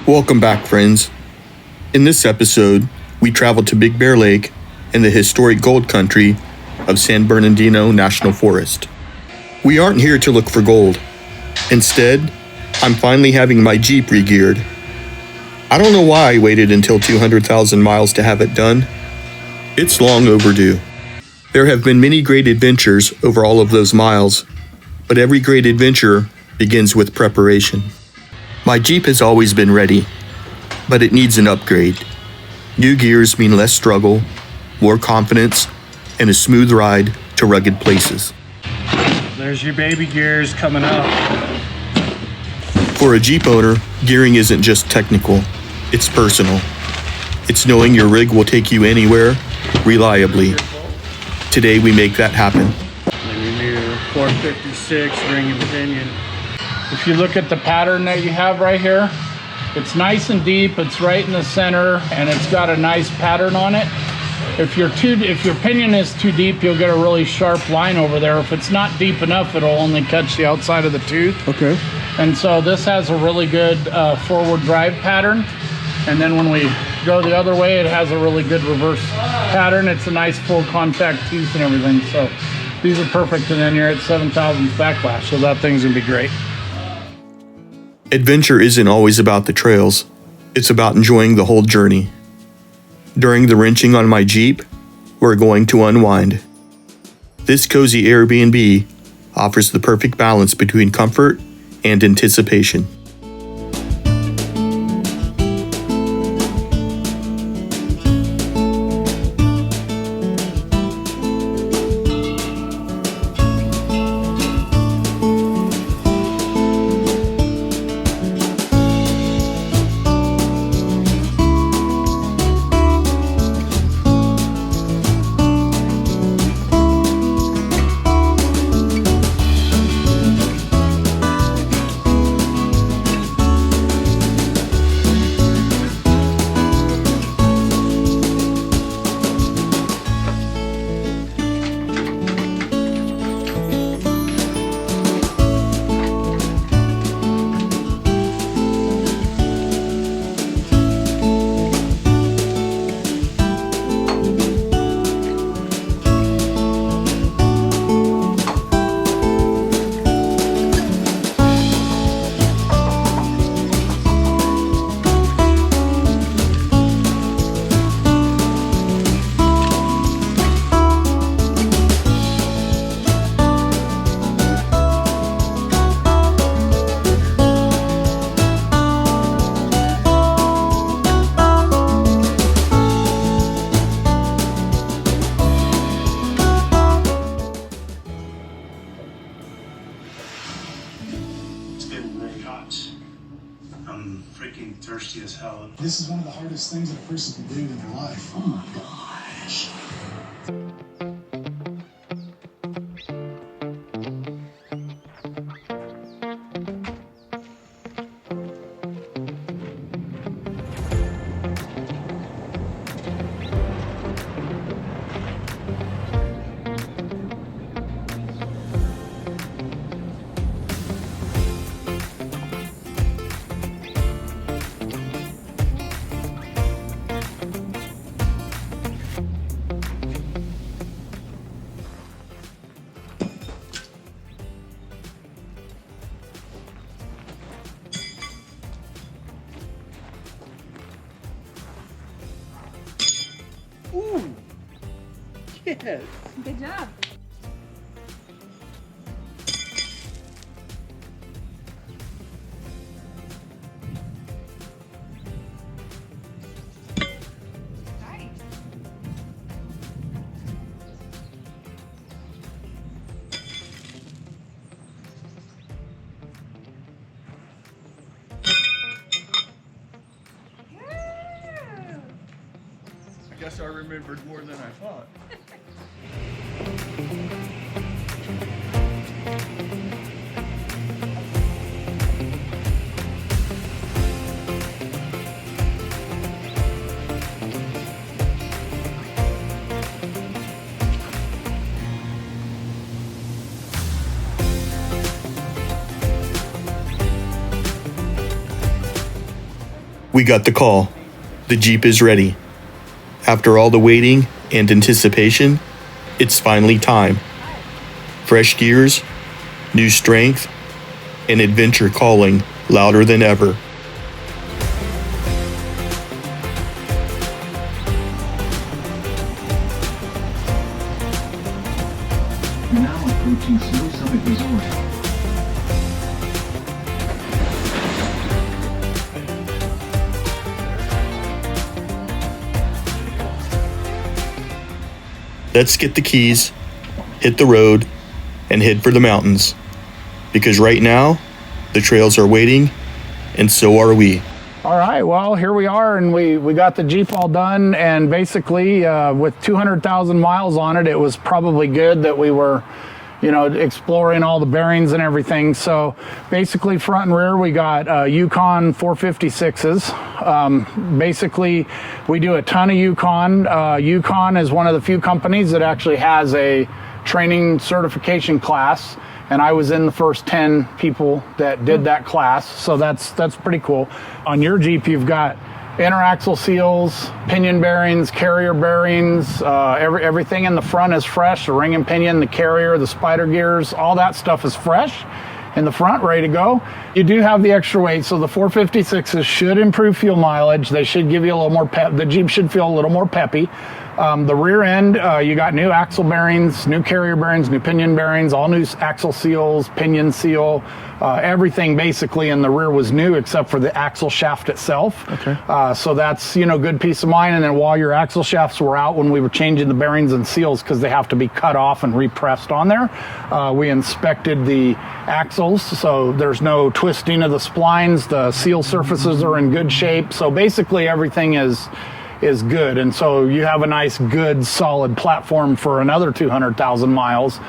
Welcome back, friends. In this episode, we travel to Big Bear Lake in the historic gold country of San Bernardino National Forest. We aren't here to look for gold. Instead, I'm finally having my Jeep re-geared. I don't know why I waited until 200,000 miles to have it done. It's long overdue. There have been many great adventures over all of those miles, but every great adventure begins with preparation. My Jeep has always been ready, but it needs an upgrade. New gears mean less struggle, more confidence, and a smooth ride to rugged places. There's your baby gears coming up. For a Jeep owner, gearing isn't just technical, it's personal. It's knowing your rig will take you anywhere, reliably. Today we make that happen. And your new 456 ring and pinion. If you look at the pattern that you have right here, it's nice and deep, it's right in the center, and it's got a nice pattern on it. If your pinion is too deep, you'll get a really sharp line over there. If it's not deep enough, it'll only catch the outside of the tooth. Okay. And so this has a really good forward drive pattern. And then when we go the other way, it has a really good reverse pattern. It's a nice full contact tooth and everything. So these are perfect. And then you're at 7,000 backlash. So that thing's gonna be great. Adventure isn't always about the trails. It's about enjoying the whole journey. During the wrenching on my Jeep, we're going to unwind. This cozy Airbnb offers the perfect balance between comfort and anticipation. I'm freaking thirsty as hell. This is one of the hardest things that a person can do in their life. Oh my gosh. Ooh. Yes. Good job. Nice. I guess I remembered more than I thought. We got the call. The Jeep is ready. After all the waiting and anticipation, it's finally time. Fresh gears, new strength, and adventure calling louder than ever. You're now approaching Snow Summit Resort. Let's get the keys, hit the road, and head for the mountains. Because right now, the trails are waiting, and so are we. All right, well, here we are, and we got the Jeep all done, and basically with 200,000 miles on it, it was probably good that we were, exploring all the bearings and everything. So basically front and rear, we got Yukon 456s. Basically, we do a ton of Yukon. Yukon is one of the few companies that actually has a training certification class, and I was in the first 10 people that did that class, so that's pretty cool. On your Jeep, you've got interaxle seals, pinion bearings, carrier bearings, everything in the front is fresh. The ring and pinion, the carrier, the spider gears, all that stuff is fresh in the front, ready to go. You do have the extra weight, so the 456s should improve fuel mileage. They should give you a little more pep. The Jeep should feel a little more peppy. The rear end, you got new axle bearings, new carrier bearings, new pinion bearings, all new axle seals, pinion seal, everything basically in the rear was new except for the axle shaft itself. Okay. So that's, good peace of mind. And then while your axle shafts were out, when we were changing the bearings and seals, because they have to be cut off and repressed on there, we inspected the axles, so there's no twisting of the splines. The seal surfaces are in good shape. So basically everything is good, and so you have a nice, good, solid platform for another 200,000 miles.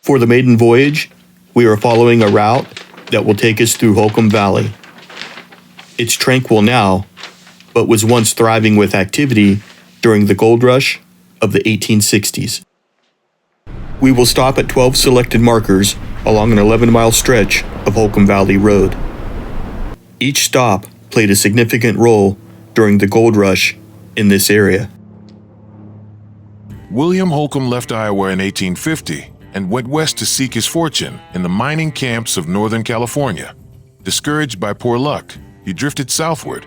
For the maiden voyage, we are following a route that will take us through Holcomb Valley. It's tranquil now, but was once thriving with activity during the gold rush of the 1860s. We will stop at 12 selected markers along an 11-mile stretch of Holcomb Valley Road. Each stop played a significant role during the gold rush in this area. William Holcomb left Iowa in 1850 and went west to seek his fortune in the mining camps of Northern California. Discouraged by poor luck, he drifted southward,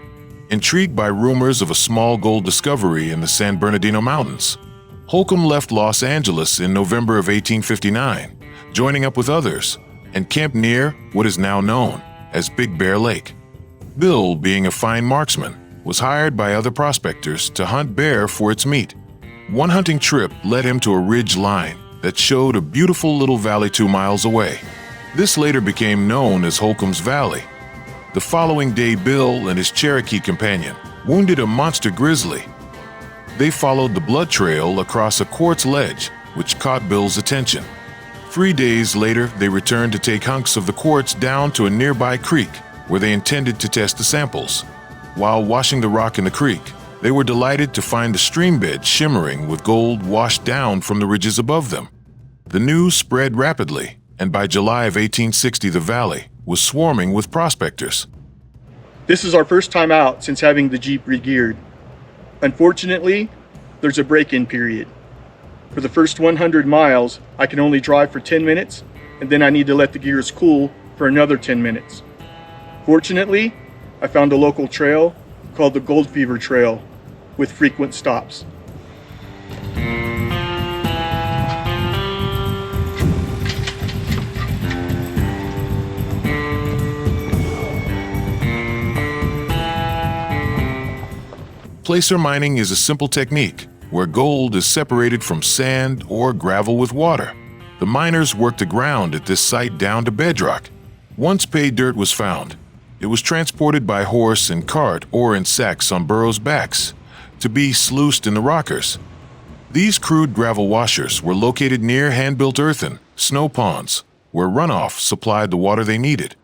intrigued by rumors of a small gold discovery in the San Bernardino Mountains. Holcomb left Los Angeles in November of 1859, joining up with others, and camped near what is now known as Big Bear Lake. Bill, being a fine marksman, was hired by other prospectors to hunt bear for its meat. One hunting trip led him to a ridge line that showed a beautiful little valley 2 miles away. This later became known as Holcomb's Valley. The following day, Bill and his Cherokee companion wounded a monster grizzly. They followed the blood trail across a quartz ledge, which caught Bill's attention. 3 days later, they returned to take hunks of the quartz down to a nearby creek, where they intended to test the samples. While washing the rock in the creek, they were delighted to find the stream bed shimmering with gold washed down from the ridges above them. The news spread rapidly, and by July of 1860, the valley was swarming with prospectors. This is our first time out since having the Jeep re-geared. Unfortunately, there's a break-in period. For the first 100 miles, I can only drive for 10 minutes, and then I need to let the gears cool for another 10 minutes. Fortunately, I found a local trail called the Gold Fever Trail with frequent stops. Placer mining is a simple technique where gold is separated from sand or gravel with water. The miners worked the ground at this site down to bedrock. Once pay dirt was found, it was transported by horse and cart or in sacks on burros' backs to be sluiced in the rockers. These crude gravel washers were located near hand-built earthen snow ponds where runoff supplied the water they needed.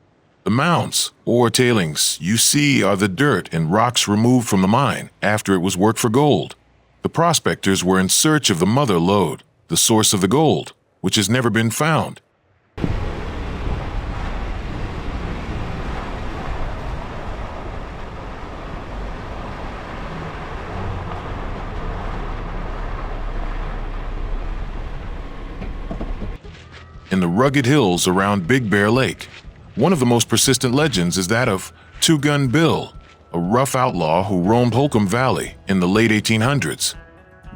The mounds, or tailings, you see are the dirt and rocks removed from the mine after it was worked for gold. The prospectors were in search of the mother lode, the source of the gold, which has never been found. in the rugged hills around Big Bear Lake. One of the most persistent legends is that of Two-Gun Bill, a rough outlaw who roamed Holcomb Valley in the late 1800s.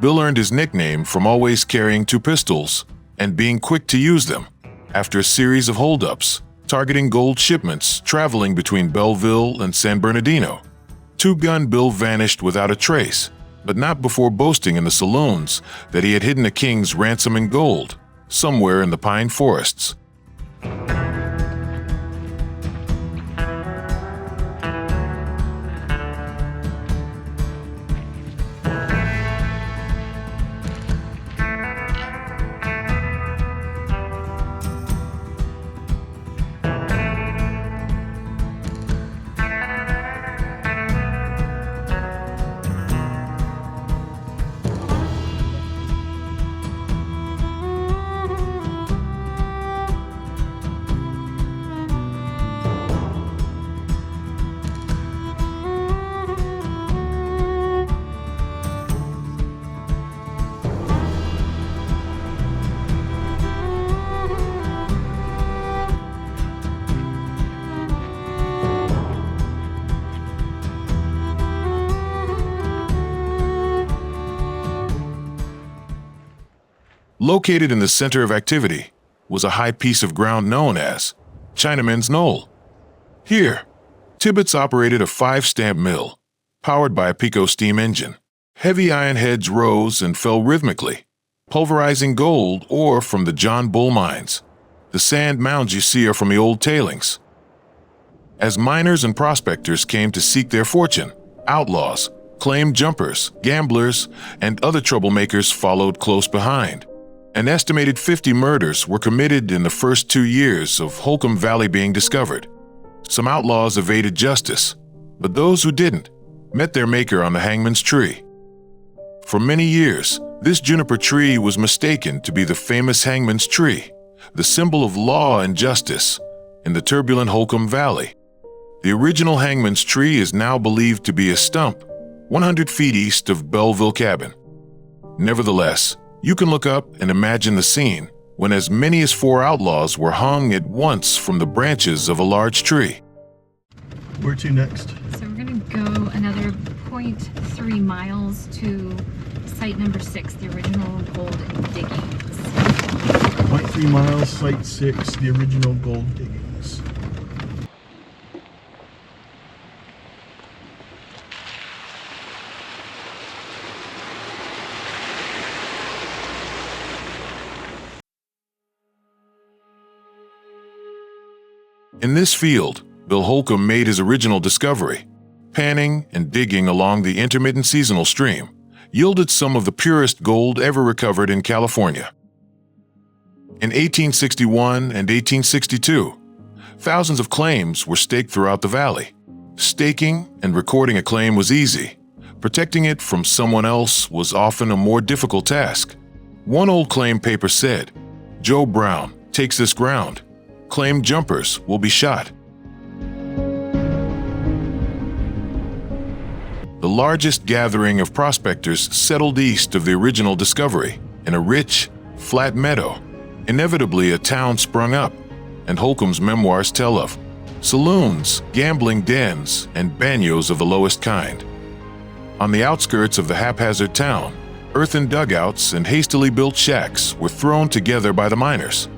Bill earned his nickname from always carrying two pistols and being quick to use them after a series of holdups, targeting gold shipments traveling between Belleville and San Bernardino. Two-Gun Bill vanished without a trace, but not before boasting in the saloons that he had hidden a king's ransom in gold somewhere in the pine forests. Located in the center of activity was a high piece of ground known as Chinaman's Knoll. Here, Tibbetts operated a 5-stamp mill, powered by a Pico steam engine. Heavy iron heads rose and fell rhythmically, pulverizing gold ore from the John Bull mines. The sand mounds you see are from the old tailings. As miners and prospectors came to seek their fortune, outlaws, claim jumpers, gamblers, and other troublemakers followed close behind. An estimated 50 murders were committed in the first 2 years of Holcomb Valley being discovered. Some outlaws evaded justice, but those who didn't met their maker on the hangman's tree. For many years, this juniper tree was mistaken to be the famous hangman's tree, the symbol of law and justice in the turbulent Holcomb Valley. The original hangman's tree is now believed to be a stump 100 feet east of Belleville Cabin. Nevertheless, you can look up and imagine the scene when as many as 4 outlaws were hung at once from the branches of a large tree. Where to next? So we're going to go another 0.3 miles to site number 6, the original gold diggings. 0.3 miles, site 6, the original gold diggings. In this field, Bill Holcomb made his original discovery. Panning and digging along the intermittent seasonal stream yielded some of the purest gold ever recovered in California. In 1861 and 1862, thousands of claims were staked throughout the valley. Staking and recording a claim was easy. Protecting it from someone else was often a more difficult task. One old claim paper said, "Joe Brown takes this ground. Claimed jumpers will be shot." The largest gathering of prospectors settled east of the original discovery, in a rich, flat meadow. Inevitably, a town sprung up, and Holcomb's memoirs tell of saloons, gambling dens, and bagnios of the lowest kind. On the outskirts of the haphazard town, earthen dugouts and hastily built shacks were thrown together by the miners.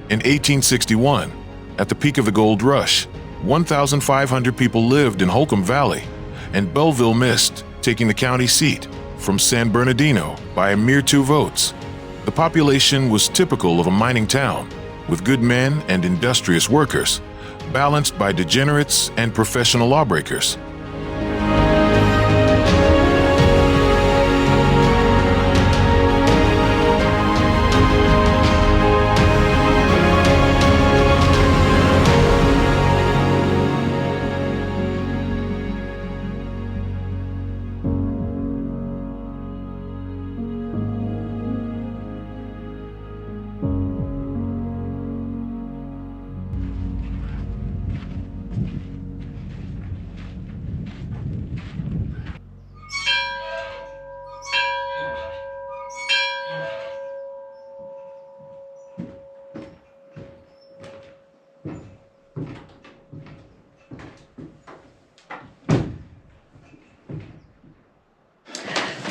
In 1861, at the peak of the gold rush, 1,500 people lived in Holcomb Valley, and Belleville missed, taking the county seat from San Bernardino by a mere 2 votes. The population was typical of a mining town, with good men and industrious workers, balanced by degenerates and professional lawbreakers.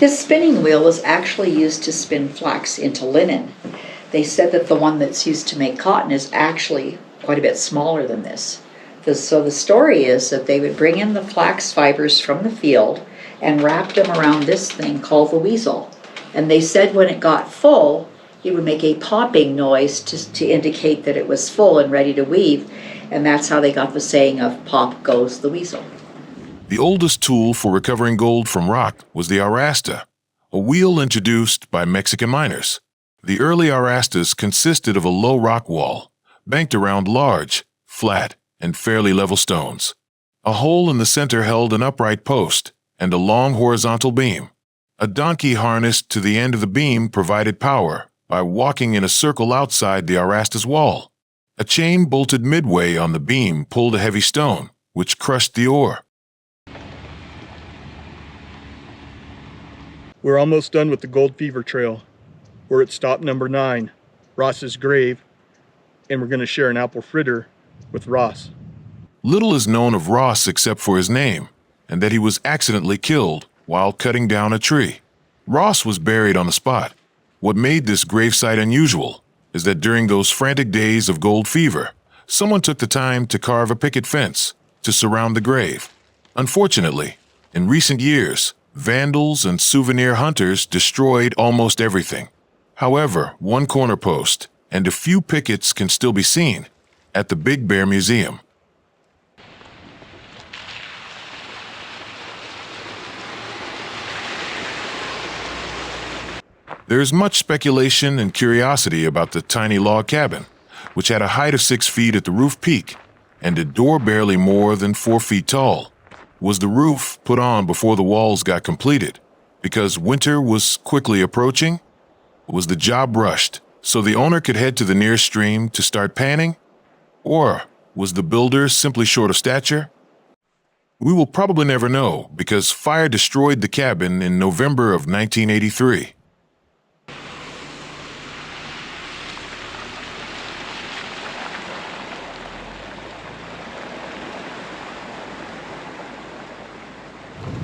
His spinning wheel was actually used to spin flax into linen. They said that the one that's used to make cotton is actually quite a bit smaller than this. So the story is that they would bring in the flax fibers from the field and wrap them around this thing called the weasel. And they said when it got full, it would make a popping noise to indicate that it was full and ready to weave. And that's how they got the saying of "pop goes the weasel." The oldest tool for recovering gold from rock was the arasta, a wheel introduced by Mexican miners. The early arastas consisted of a low rock wall, banked around large, flat, and fairly level stones. A hole in the center held an upright post and a long horizontal beam. A donkey harnessed to the end of the beam provided power by walking in a circle outside the arasta's wall. A chain bolted midway on the beam pulled a heavy stone, which crushed the ore. We're almost done with the Gold Fever Trail. We're at stop number 9, Ross's grave, and we're going to share an apple fritter with Ross. Little is known of Ross except for his name, and that he was accidentally killed while cutting down a tree. Ross was buried on the spot. What made this gravesite unusual is that during those frantic days of gold fever, someone took the time to carve a picket fence to surround the grave. Unfortunately, in recent years, vandals and souvenir hunters destroyed almost everything. However, one corner post and a few pickets can still be seen at the Big Bear Museum. There is much speculation and curiosity about the tiny log cabin, which had a height of 6 feet at the roof peak and a door barely more than 4 feet tall. Was the roof put on before the walls got completed because winter was quickly approaching? Was the job rushed so the owner could head to the nearest stream to start panning? Or was the builder simply short of stature? We will probably never know because fire destroyed the cabin in November of 1983.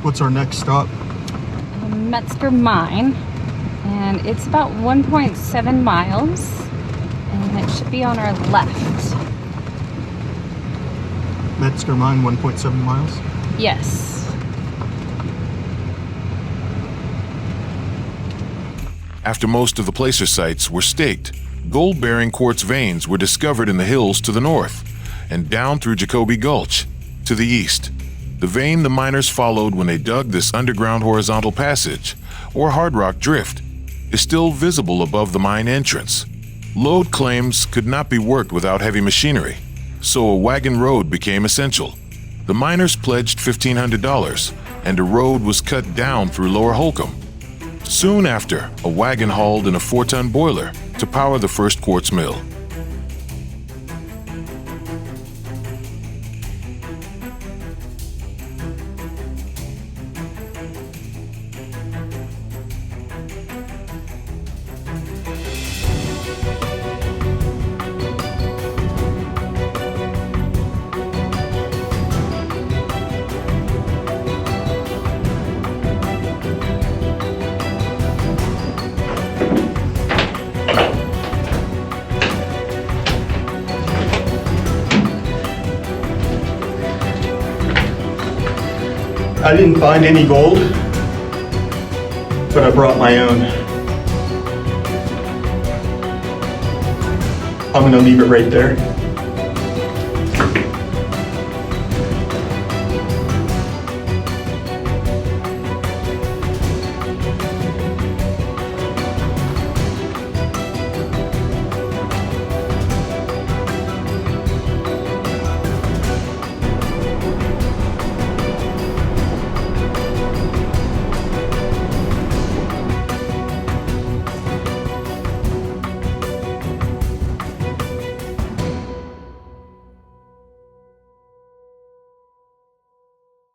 What's our next stop? Metzger Mine, and it's about 1.7 miles, and it should be on our left. Metzger Mine, 1.7 miles. Yes. After most of the placer sites were staked, gold-bearing quartz veins were discovered in the hills to the north and down through Jacoby Gulch to the east. The vein the miners followed when they dug this underground horizontal passage, or hard rock drift, is still visible above the mine entrance. Lode claims could not be worked without heavy machinery, so a wagon road became essential. The miners pledged $1,500, and a road was cut down through Lower Holcomb. Soon after, a wagon hauled in a 4-ton boiler to power the first quartz mill. I didn't find any gold, but I brought my own. I'm gonna leave it right there.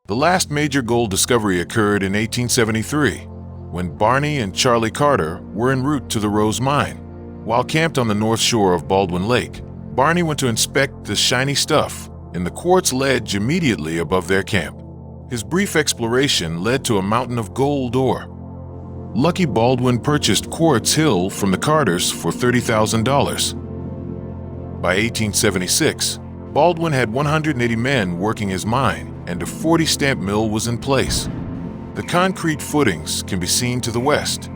The last major gold discovery occurred in 1873, when Barney and Charlie Carter were en route to the Rose Mine. While camped on the north shore of Baldwin Lake, Barney went to inspect the shiny stuff in the quartz ledge immediately above their camp. His brief exploration led to a mountain of gold ore. Lucky Baldwin purchased Quartz Hill from the Carters for $30,000. By 1876, Baldwin had 180 men working his mine, and a 40-stamp mill was in place. The concrete footings can be seen to the west.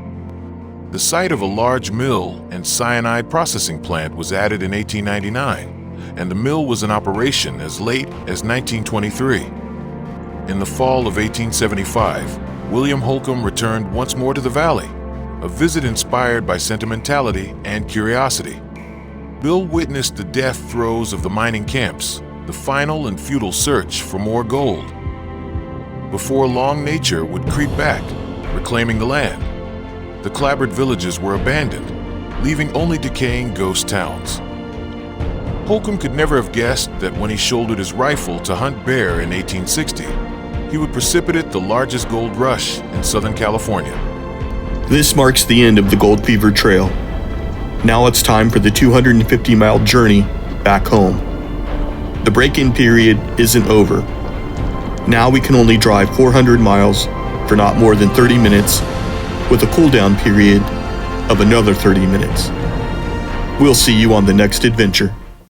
The site of a large mill and cyanide processing plant was added in 1899, and the mill was in operation as late as 1923. In the fall of 1875, William Holcomb returned once more to the valley, a visit inspired by sentimentality and curiosity. Bill witnessed the death throes of the mining camps, the final and futile search for more gold. Before long, nature would creep back, reclaiming the land. The clapboard villages were abandoned, leaving only decaying ghost towns. Holcomb could never have guessed that when he shouldered his rifle to hunt bear in 1860, he would precipitate the largest gold rush in Southern California. This marks the end of the Gold Fever Trail. Now it's time for the 250-mile journey back home. The break-in period isn't over. Now we can only drive 400 miles for not more than 30 minutes, with a cool-down period of another 30 minutes. We'll see you on the next adventure.